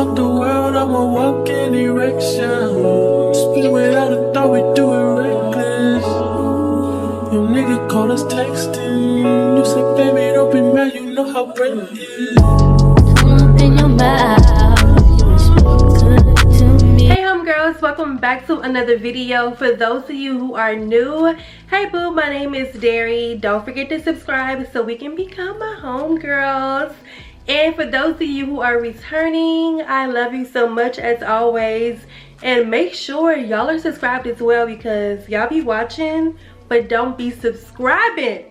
fuck the world, I'ma walk in erection. Spit without a thought, we do it reckless. Your nigga call us texting. You said, baby, don't be mad, you know how bread is. In your mouth, you was good to me. Hey homegirls, welcome back to another video. For those of you who are new, hey boo, my name is Dari. Don't forget to subscribe so we can become my homegirls. And for those of you who are returning, I love you so much as always. And make sure y'all are subscribed as well, because y'all be watching but don't be subscribing.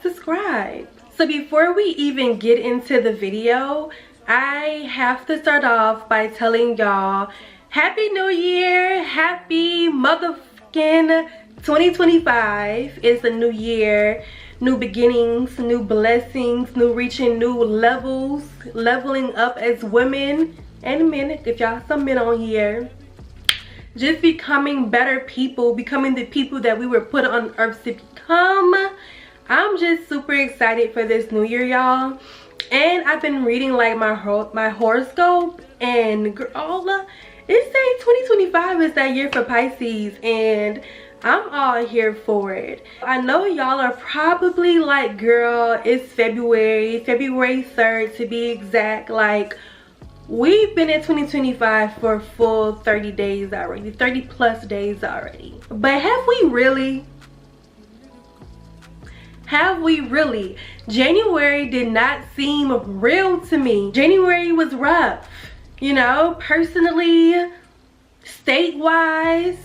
Subscribe. So before we even get into the video, I have to start off by telling y'all Happy New Year, happy motherfucking 2025. It's a new year, new beginnings, new blessings, new reaching new levels, leveling up as women and men, if y'all some men on here. Just becoming better people, becoming the people that we were put on earth to become. I'm just super excited for this new year, y'all. And I've been reading like my horoscope, and girl, it's saying 2025 is that year for Pisces, and I'm all here for it. I know y'all are probably like, girl, it's February 3rd to be exact. Like, we've been in 2025 for a full 30 days already, 30 plus days already. But have we really? Have we really? January did not seem real to me. January was rough, you know, personally, state-wise,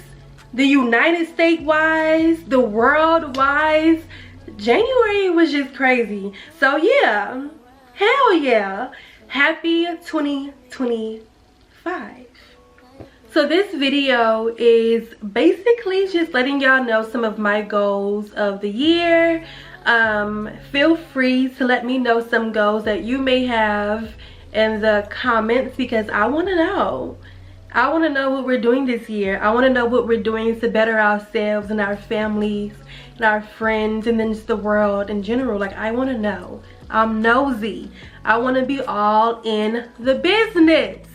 the United States-wise, the world-wise. January was just crazy. So yeah, hell yeah, happy 2025. So this video is basically just letting y'all know some of my goals of the year. Feel free to let me know some goals that you may have in the comments, because I want to know. I want to know what we're doing this year. I want to know what we're doing to better ourselves and our families and our friends and then just the world in general. Like, I want to know. I'm nosy. I want to be all in the business.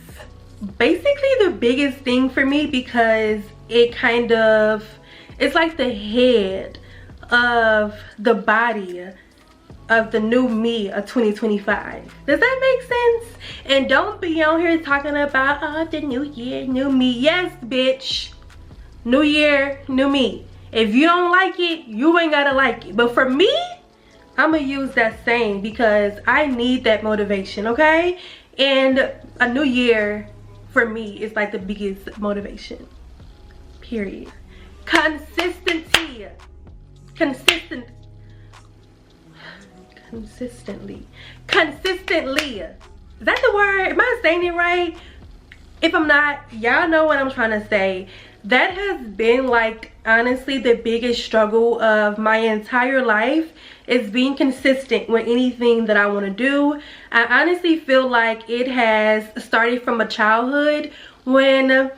Basically the biggest thing for me, because it's like the head of the body of the new me of 2025. Does that make sense? And don't be on here talking about, oh, the new year, new me. Yes, bitch. New year, new me. If you don't like it, you ain't gotta like it. But for me, I'm gonna use that saying because I need that motivation, okay? And a new year for me is like the biggest motivation, period. Consistency. Consistently. Is that the word? Am I saying it right? If I'm not, y'all know what I'm trying to say. That has been like, honestly, the biggest struggle of my entire life is being consistent with anything that I want to do. I honestly feel like it has started from a childhood when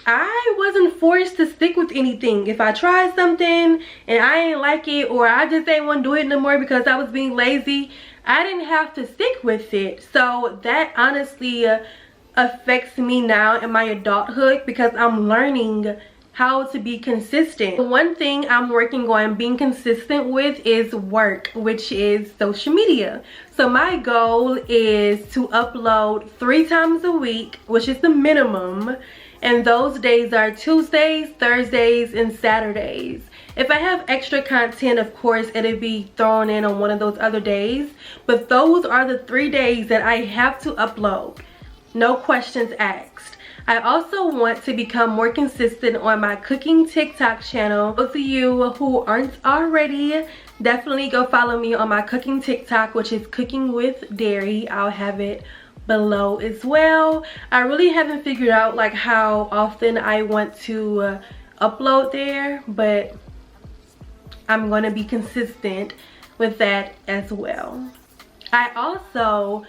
I wasn't forced to stick with anything. If I tried something and I ain't like it, or I just ain't want to do it no more because I was being lazy, I didn't have to stick with it. So that honestly affects me now in my adulthood, because I'm learning how to be consistent. One thing I'm working on being consistent with is work, which is social media. So my goal is to upload 3 times a week, which is the minimum. And those days are Tuesdays, Thursdays, and Saturdays. If I have extra content, of course, it'll be thrown in on one of those other days. But those are the 3 days that I have to upload. No questions asked. I also want to become more consistent on my cooking TikTok channel. Those of you who aren't already, definitely go follow me on my cooking TikTok, which is Cooking with Dari. I'll have it below as well. I really haven't figured out like how often I want to upload there, but I'm going to be consistent with that as well. I also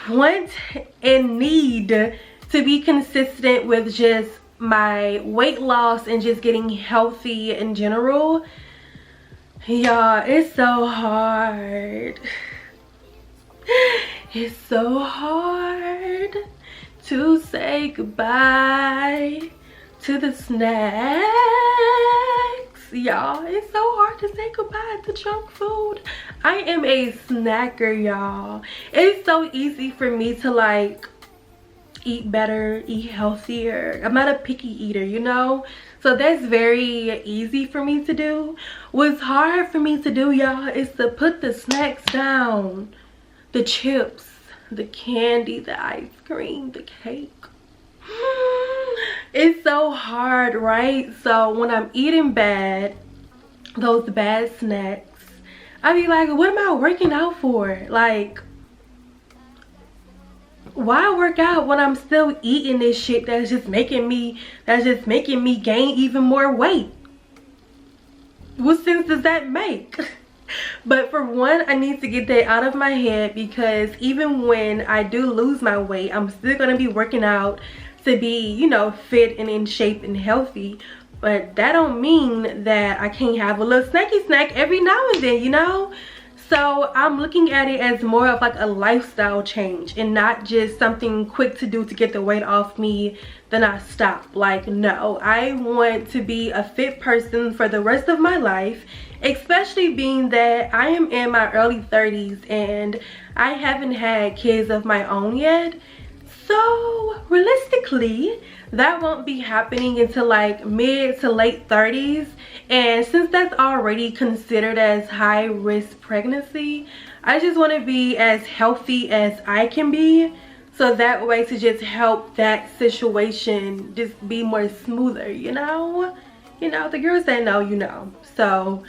want and need to be consistent with just my weight loss and just getting healthy in general. Y'all, it's so hard. It's so hard to say goodbye to the snacks. Y'all, it's so hard to say goodbye to junk food. I am a snacker, y'all. It's so easy for me to like eat better, eat healthier. I'm not a picky eater, you know, so that's very easy for me to do. What's hard for me to do, y'all, is to put the snacks down. The chips, the candy, the ice cream, the cake. It's so hard, right? So when I'm eating bad, those bad snacks, I be like, what am I working out for? Like, why work out when I'm still eating this shit that's just making me gain even more weight? What sense does that make? But for one, I need to get that out of my head, because even when I do lose my weight, I'm still gonna be working out to be, you know, fit and in shape and healthy. But that don't mean that I can't have a little snacky snack every now and then, you know? So I'm looking at it as more of like a lifestyle change and not just something quick to do to get the weight off me, then I stop. Like, no, I want to be a fit person for the rest of my life, especially being that I am in my early 30s and I haven't had kids of my own yet. So realistically, that won't be happening until like mid to late 30s. And since that's already considered as high risk pregnancy, I just want to be as healthy as I can be, so that way to just help that situation just be more smoother, you know? You know, the girls that know, you know. So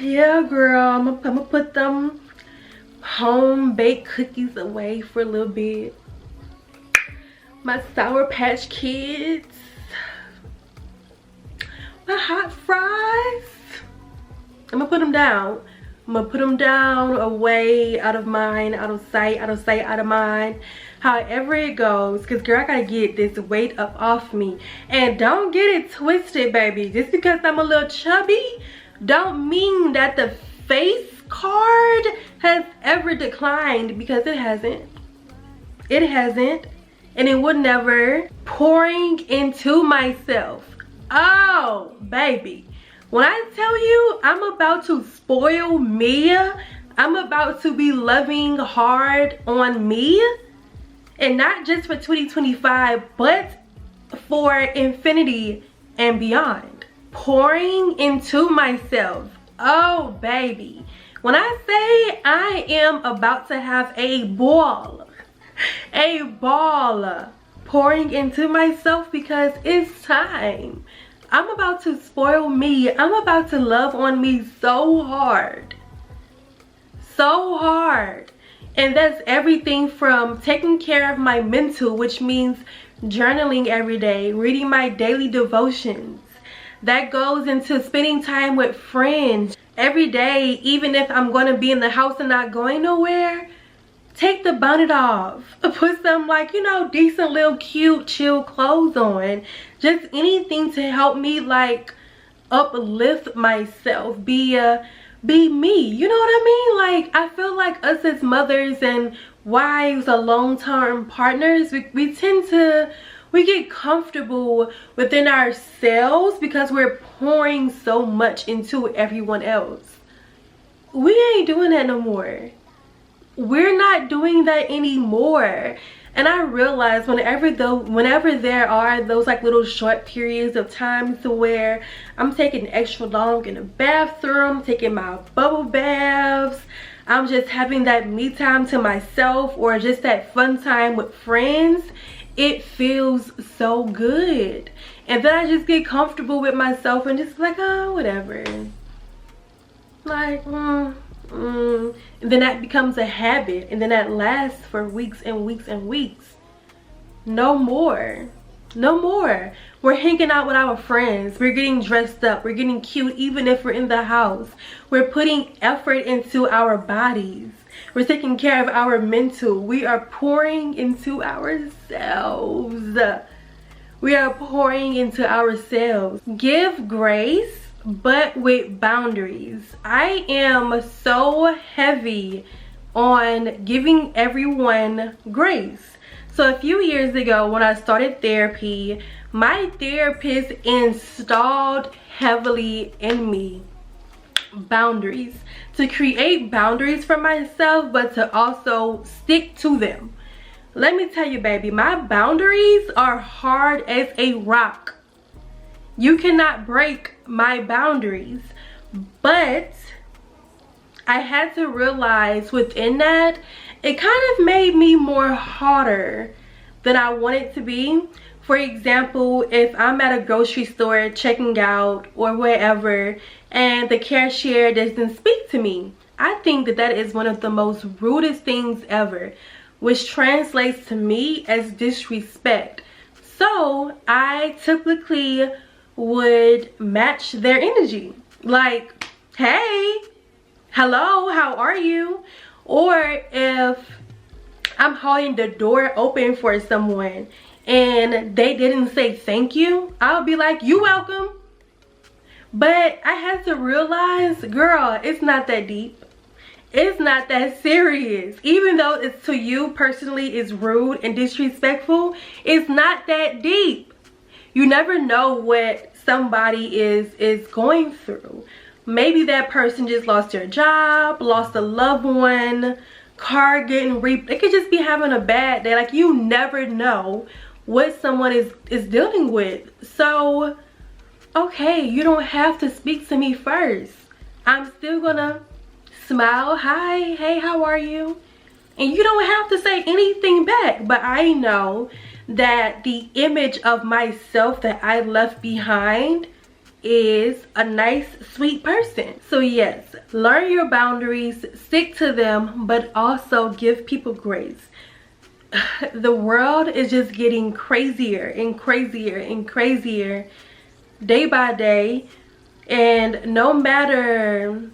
yeah, girl, I'm gonna put them home baked cookies away for a little bit. My Sour Patch Kids, my hot fries, I'm gonna put them down. I'm gonna put them down, away, out of mind, out of sight, out of mind, however it goes. Because girl, I gotta get this weight up off me. And don't get it twisted, baby. Just because I'm a little chubby don't mean that the face card has ever declined, because it hasn't. It hasn't, and it would never. Pouring into myself. Oh, baby. When I tell you I'm about to spoil me, I'm about to be loving hard on me, and not just for 2025, but for infinity and beyond. Pouring into myself. Oh, baby. When I say I am about to have a ball pouring into myself, because it's time. I'm about to spoil me. I'm about to love on me so hard. So hard. And that's everything from taking care of my mental, which means journaling every day, reading my daily devotions. That goes into spending time with friends every day, even if I'm going to be in the house and not going nowhere. Take the bonnet off, put some, like, you know, decent little cute chill clothes on. Just anything to help me like uplift myself, be me, you know what I mean? Like, I feel like us as mothers and wives or long-term partners, we tend to, we get comfortable within ourselves because we're pouring so much into everyone else. We ain't doing that no more. We're not doing that anymore. And I realize whenever there are those like little short periods of time to where I'm taking extra long in the bathroom, taking my bubble baths, I'm just having that me time to myself, or just that fun time with friends, it feels so good. And then I just get comfortable with myself and just like, oh, whatever. Like, and then that becomes a habit, and then that lasts for weeks and weeks and weeks. No more. No more. We're hanging out with our friends, we're getting dressed up, we're getting cute even if we're in the house, we're putting effort into our bodies, we're taking care of our mental, we are pouring into ourselves. We are pouring into ourselves. Give grace, but with boundaries. I am so heavy on giving everyone grace. So a few years ago when I started therapy, my therapist installed heavily in me boundaries, to create boundaries for myself, but to also stick to them. Let me tell you, baby, my boundaries are hard as a rock. You cannot break my boundaries. But I had to realize within that, it kind of made me more harder than I wanted to be. For example, if I'm at a grocery store checking out or wherever and the cashier doesn't speak to me, I think that that is one of the most rudest things ever, which translates to me as disrespect. So I typically would match their energy. Like, hey, hello, how are you? Or if I'm holding the door open for someone and they didn't say thank you, I'll be like, you welcome. But I had to realize, girl, it's not that deep. It's not that serious. Even though it's to you personally is rude and disrespectful, it's not that deep. You never know what somebody is going through. Maybe that person just lost their job, lost a loved one, car getting reaped. They could just be having a bad day. Like, you never know what someone is dealing with. So, okay, you don't have to speak to me first. I'm still gonna smile, hi, hey, how are you? And you don't have to say anything back. But I know that the image of myself that I left behind is a nice, sweet person. So yes, learn your boundaries, stick to them, but also give people grace. The world is just getting crazier and crazier and crazier day by day, and no matter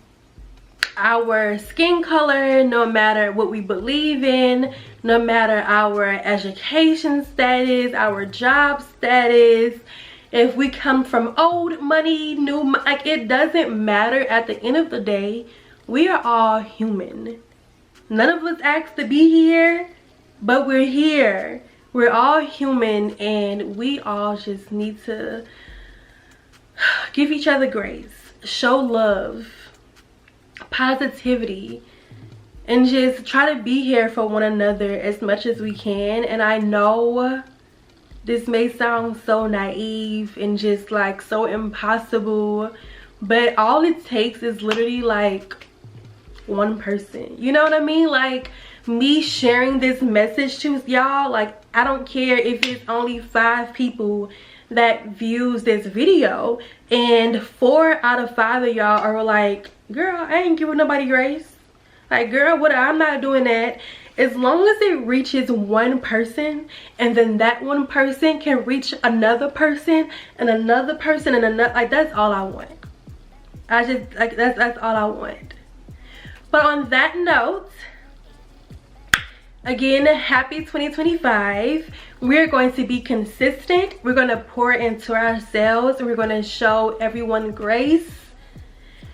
our skin color, no matter what we believe in, no matter our education status, our job status, if we come from old money, new money, like, it doesn't matter. At the end of the day, we are all human. None of us asked to be here, but we're here. We're all human, and we all just need to give each other grace, show love, positivity, and just try to be here for one another as much as we can. And I know this may sound so naive and just like so impossible, but all it takes is literally like one person. You know what I mean? Like, me sharing this message to y'all, like, I don't care if it's only 5 people that views this video and 4 out of 5 of y'all are like, girl, I ain't giving nobody grace. Like, girl, what, I'm not doing that. As long as it reaches one person, and then that one person can reach another person and another person and another, like, that's all I want. I just, like, that's all I want. But on that note, again, happy 2025. We're going to be consistent. We're going to pour into ourselves. We're going to show everyone grace.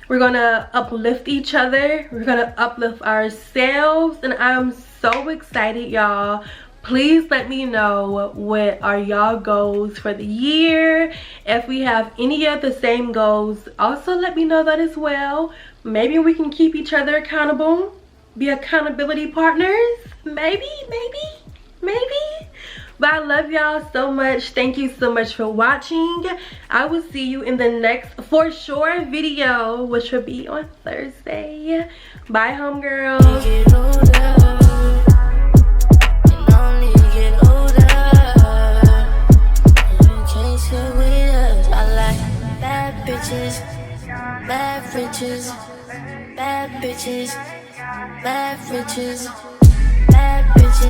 We're going to uplift each other. We're going to uplift ourselves. And I'm so excited, y'all. Please let me know what are y'all goals for the year. If we have any of the same goals, also let me know that as well. Maybe we can keep each other accountable. Be accountability partners. Maybe. But I love y'all so much. Thank you so much for watching. I will see you in the next for sure video, which will be on Thursday. Bye, homegirls. Bad bitches, bad bitches.